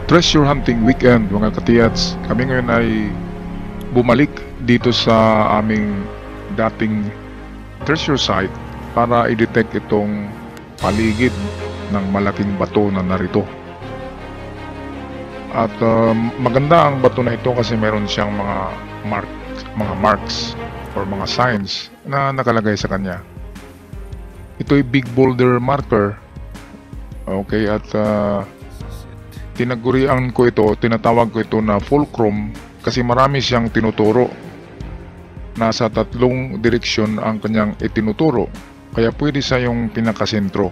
Treasure hunting weekend mga katiyats. Kami ngayon ay bumalik dito sa aming dating treasure site para i-detect itong paligid ng malaking bato na narito. At maganda ang bato na ito kasi meron siyang mga marks or mga signs na nakalagay sa kanya. Ito ay big boulder marker. Okay, at tinagurian ko ito, tinatawag ko ito na fulcrum kasi marami siyang tinuturo. Nasa tatlong direksyon ang kanyang itinuturo, kaya pwede siya yung pinakasentro.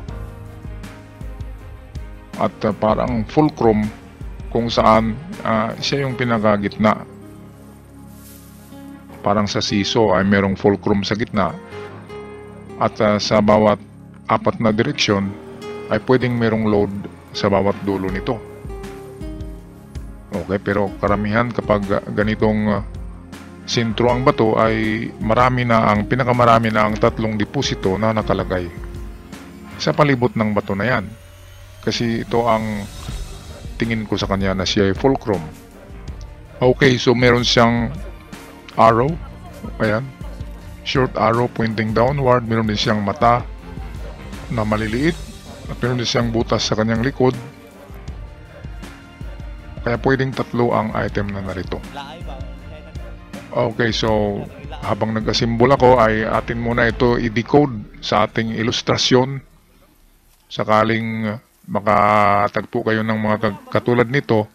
At parang fulcrum kung saan siya yung pinakagitna. Parang sa siso ay merong fulcrum sa gitna. At sa bawat apat na direksyon ay pwedeng merong load sa bawat dulo nito. Okay, pero karamihan kapag ganitong sentro ang bato ay pinakamarami na ang tatlong deposito na nakalagay sa palibot ng bato na yan. Kasi ito ang tingin ko sa kanya na siya ay fulcrum. Okay, so meron siyang arrow. Ayan. Short arrow pointing downward. Meron din siyang mata na maliliit. At meron din siyang butas sa kanyang likod. Kaya pwedeng tatlo ang item na narito. Okay, so habang nag-assemble ako ay atin muna ito i-decode sa ating ilustrasyon. Sakaling makatagpo kayo ng mga katulad nito,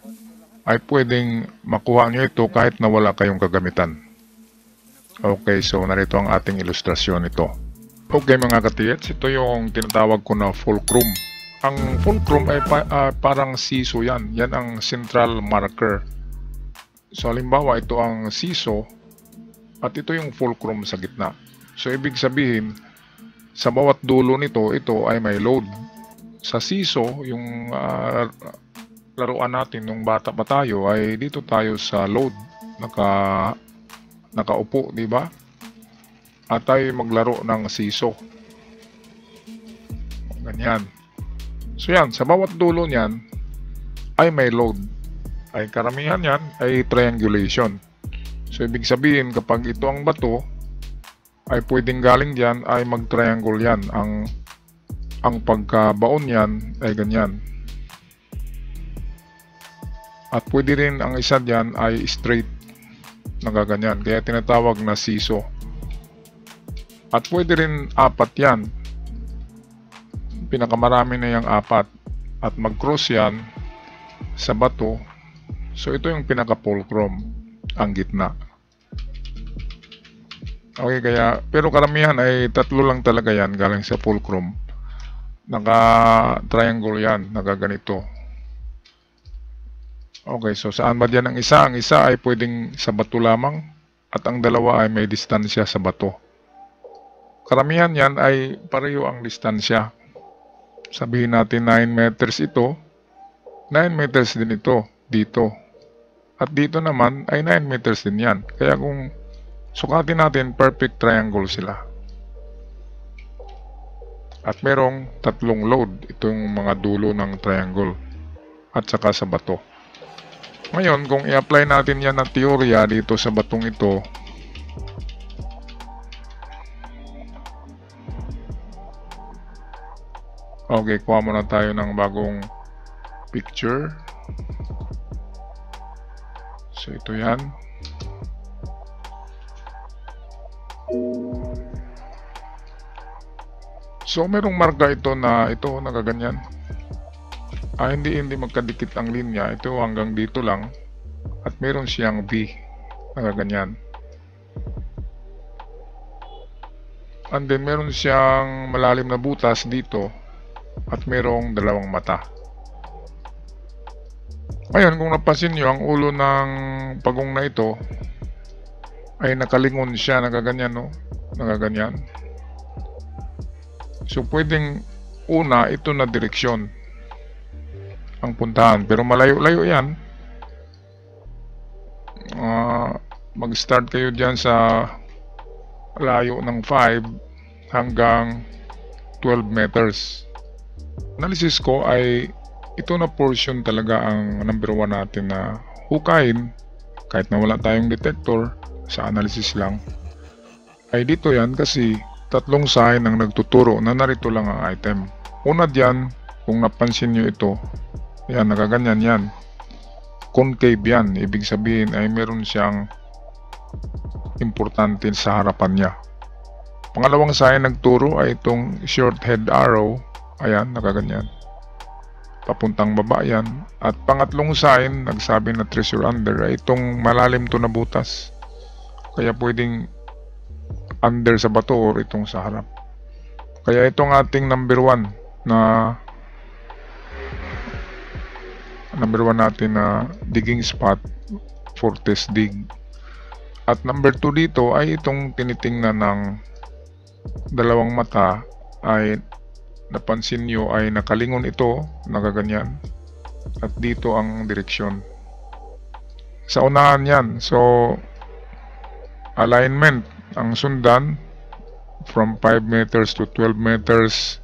ay pwedeng makuha nyo ito kahit na wala kayong kagamitan. Okay, so narito ang ating ilustrasyon ito. Okay mga katiyats, ito yung tinatawag ko na fulcrum. Ang fulcrum ay parang siso yan. Yan ang central marker. So halimbawa ito ang siso at ito yung fulcrum sa gitna. So ibig sabihin sa bawat dulo nito, ito ay may load. Sa siso, yung laruan natin nung bata pa tayo ay dito tayo sa load. Nakaupo, di ba? At tayo maglaro ng siso. Ganyan. So yan, sa bawat dulo niyan ay may load. Ay karamihan yan ay triangulation. So ibig sabihin kapag ito ang bato ay pwedeng galing diyan ay mag-triangle yan. Ang pagkabaon yan ay ganyan. At pwede rin ang isa diyan ay straight na gaganyan. Kaya tinatawag na siso. At pwede rin apat yan. Pinakamarami na yung apat at mag-cross yan sa bato. So ito yung pinaka-fulcrum, ang gitna. Okay, kaya pero karamihan ay tatlo lang talaga yan galing sa fulcrum. Naka-triangle yan, nagaganito. Okay, so saan ba diyan ang isa? Ang isa ay pwedeng sa bato lamang at ang dalawa ay may distansya sa bato. Karamihan yan ay pareho ang distansya. Sabihin natin 9 meters ito, 9 meters din ito, dito. At dito naman ay 9 meters din yan. Kaya kung sukatin natin, perfect triangle sila. At merong tatlong load, itong mga dulo ng triangle. At saka sa bato. Ngayon, kung i-apply natin yan na teorya dito sa batong ito, okay, kuha muna tayo ng bagong picture. So, ito yan. So, merong marka ito na ito, nakaganyan. Hindi magkadikit ang linya. Ito hanggang dito lang. At meron siyang V, nakaganyan. And then, meron siyang malalim na butas dito. At merong dalawang mata. Ngayon, kung napansin nyo, ang ulo ng pagong na ito ay nakalingon siya, nakaganyan, no? Nakaganyan. So, pwedeng una, ito na direksyon ang puntahan. Pero malayo-layo yan. Mag-start kayo dyan sa layo ng 5 hanggang 12 meters. Analysis ko ay Ito na portion talaga ang number 1 natin na hukayin kahit na wala tayong detector, sa analysis lang. Ay dito yan kasi tatlong sign ang nagtuturo na narito lang ang item. Una diyan, kung napansin nyo ito, yan, nakaganyan yan. Concave yan, ibig sabihin ay meron siyang importante sa harapan niya. Pangalawang sign nagturo ay itong short head arrow, ayan, nakaganyan. Papuntang baba yan. At pangatlong sign, nagsabi na treasure under, ay itong malalim to na butas. Kaya pwedeng under sa bato or itong sa harap. Kaya itong ating number 1 natin na digging spot for test dig. At number 2 dito ay itong tinitingnan ng dalawang mata, ay napansin nyo ay nakalingon ito, nakaganyan. At dito ang direksyon. Sa unahan yan. So, alignment ang sundan from 5 meters to 12 meters,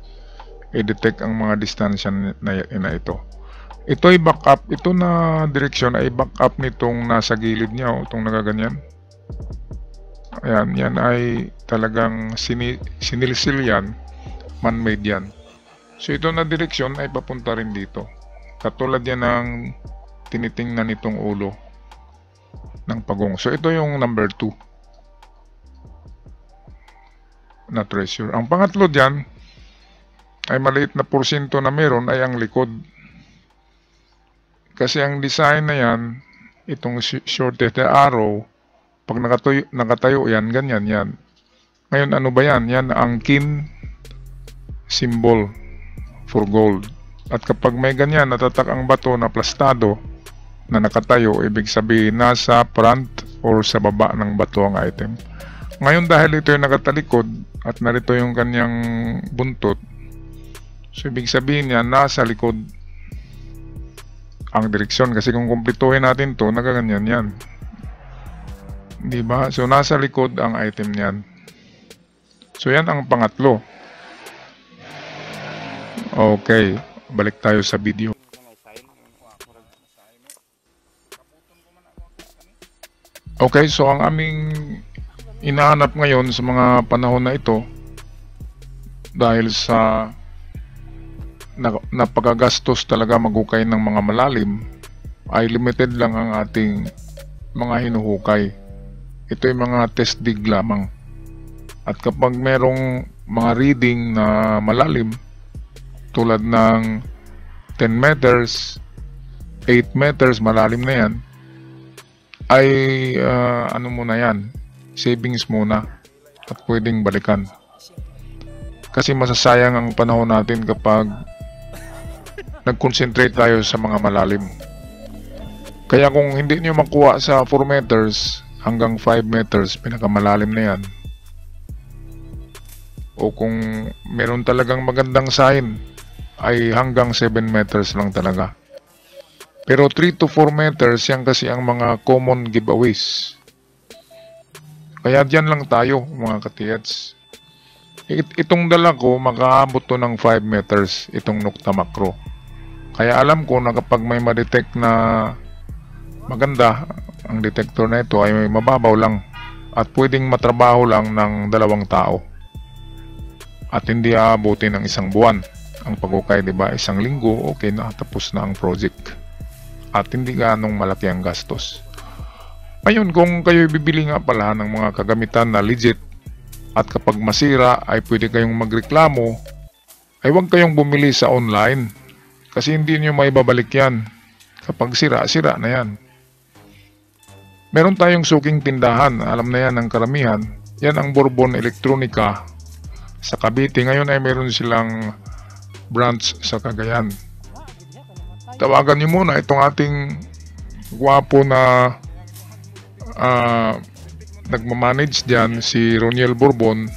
i-detect ang mga distansya na ito. Ito ay back up, ito na direksyon ay back up nitong nasa gilid niya, itong nagaganyan. Ayan, yan ay talagang sinilsil yan, man-made yan. So ito na direksyon ay papunta rin dito. Katulad yan ng tinitingnan nitong ulo ng pagong. So ito yung number 2 na treasure. Ang pangatlo dyan ay maliit na porsyento na meron ay ang likod. Kasi ang design na yan, itong shorted arrow, pag nakatayo yan, ganyan yan. Ngayon ano ba yan? Yan ang kin symbol for gold. At kapag may ganyan, natatak ang bato na plastado na nakatayo, ibig sabihin nasa front or sa baba ng bato ang item. Ngayon dahil ito yung nakatalikod at narito yung kanyang buntot, so ibig sabihin niya nasa likod ang direksyon. Kasi kung kumpletuhin natin to, nagaganyan yan. Diba? So nasa likod ang item niyan. So yan ang pangatlo. Okay, balik tayo sa video. Okay, so ang aming inahanap ngayon sa mga panahon na ito, dahil sa napakagastos talaga maghukay ng mga malalim, ay limited lang ang ating mga hinuhukay. Ito ay mga test dig lamang. At kapag merong mga reading na malalim, tulad ng 10 meters, 8 meters, malalim na yan, ay ano muna yan, savings muna at pwedeng balikan. Kasi masasayang ang panahon natin kapag nag-concentrate tayo sa mga malalim. Kaya kung hindi nyo makuha sa 4 meters hanggang 5 meters, pinakamalalim na yan. O kung meron talagang magandang sign, ay hanggang 7 meters lang talaga. Pero 3 to 4 meters, yan kasi ang mga common giveaways. Kaya dyan lang tayo mga katiyats. Itong dala ko, makaabot to ng 5 meters, itong Nokta Macro. Kaya alam ko na kapag may ma-detect na maganda, ang detector na ito ay may mababaw lang at pwedeng matrabaho lang ng 2 tao. At hindi aabutin ng 1 buwan. Ang paghukay, diba? 1 linggo, okay na, tapos na ang project. At hindi ganong malaki ang gastos. Ngayon, kung kayo bibili nga pala ng mga kagamitan na legit, at kapag masira ay pwede kayong magreklamo, ay huwag kayong bumili sa online. Kasi hindi nyo maibabalik yan. Kapag sira, sira na yan. Meron tayong suking tindahan, alam na yan ng karamihan. Yan ang Bourbon Electronica sa Cavite. Ngayon ay meron silang branch sa Cagayan. Tawagan niyo muna itong ating gwapo na nagmamanage dyan, si Roniel Bourbon.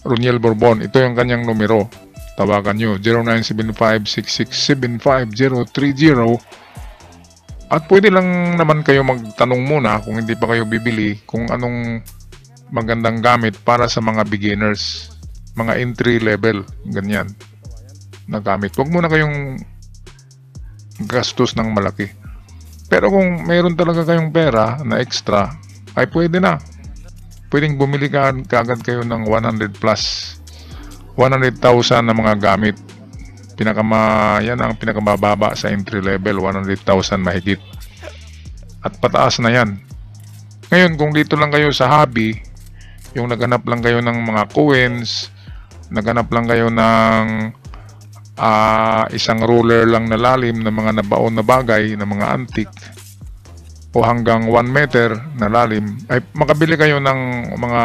Roniel Bourbon, ito yung kanyang numero. Tawagan nyo 0975-6675-030. At pwede lang naman kayo magtanong muna kung hindi pa kayo bibili kung anong magandang gamit para sa mga beginners, mga entry level, ganyan. na gamit. Huwag muna kayong gastos ng malaki. Pero kung mayroon talaga kayong pera na extra, ay pwede na. Pwedeng bumili kaagad kayo ng 100 plus 100,000 na mga gamit. Yan ang pinakamababa sa entry level, 100,000 mahigit. At pataas na yan. Ngayon, kung dito lang kayo sa hobby, yung naghanap lang kayo ng mga coins, naghanap lang kayo ng isang ruler lang na lalim na mga nabaon na bagay, na mga antique, o hanggang 1 meter na lalim, ay makabili kayo ng mga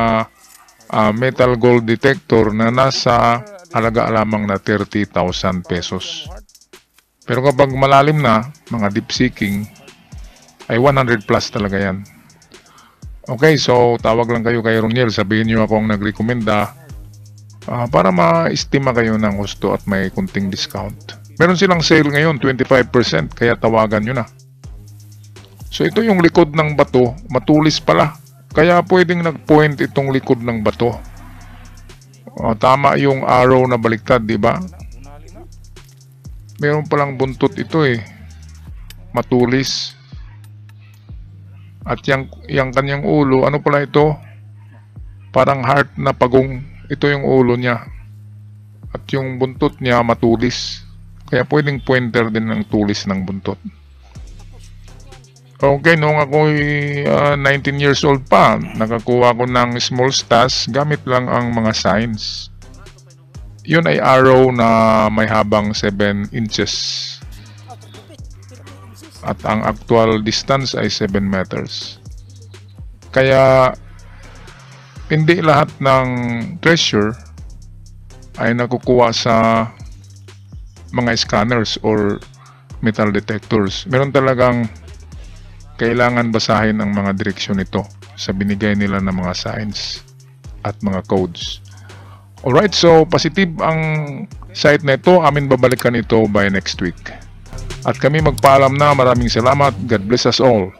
metal gold detector na nasa halaga lamang na 30,000 pesos. Pero kapag malalim na, mga deep seeking, ay 100 plus talaga yan. Okay, so tawag lang kayo kay Roniel, sabihin nyo ako ang nagrekomenda para ma-estima kayo ng gusto at may kunting discount. Meron silang sale ngayon, 25%, kaya tawagan nyo na. So ito yung likod ng bato, matulis pala. Kaya pwedeng nag-point itong likod ng bato. Tama yung arrow na baliktad, di ba? Meron palang buntot ito eh. Matulis. At yung kanyang ulo, ano pala ito? Parang heart na pagong. Ito yung ulo niya. At yung buntot niya matulis. Kaya pwedeng pointer din ng tulis ng buntot. Okay, noong ako'y 19 years old pa, nakakuha ko ng small stash gamit lang ang mga signs. Yun ay arrow na may habang 7 inches. At ang actual distance ay 7 meters. Kaya, hindi lahat ng treasure ay nakukuha sa mga scanners or metal detectors. Meron talagang kailangan basahin ang mga direksyon nito sa binigay nila ng mga signs at mga codes. Alright, so positive ang site na ito. Amin babalikan ito by next week. At kami magpaalam na. Maraming salamat. God bless us all.